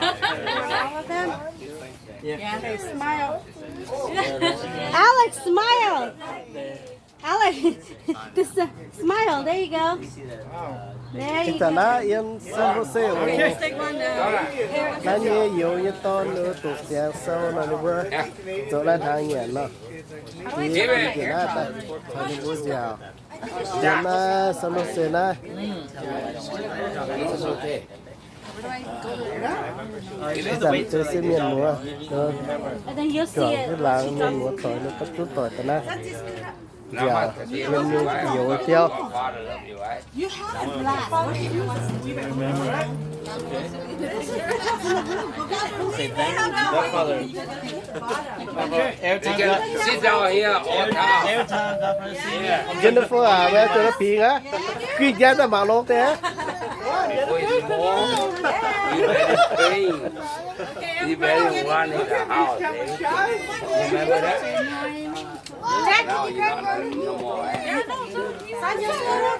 All of them? Yeah. Okay, smile. Alex, smile. Alex, this smile. There you go. There you Kita go. na yan San Jose. Take one now. Nãy giờ nhiều như to nữa tụt tiền sâu là nó bữa chỗ lại thang nhẹ nó thì cái na ta thằng nó bữa giàu giờ na San Jose na cái dàn chơi xe miền mùa nó And then you'll see chọn it. cái làng miền mùa tỏi nó cắt chút tỏi ta na giàu miền mùa nhiều tiêu You have black. Say thank you to Godfather. Every time, Sit down here all time. every time Godfather see me, Jennifer à bé cho nó phi á khi giá ta bảo lố thế With more, you better pay. You better run in the house. Remember that? Now you're not no more.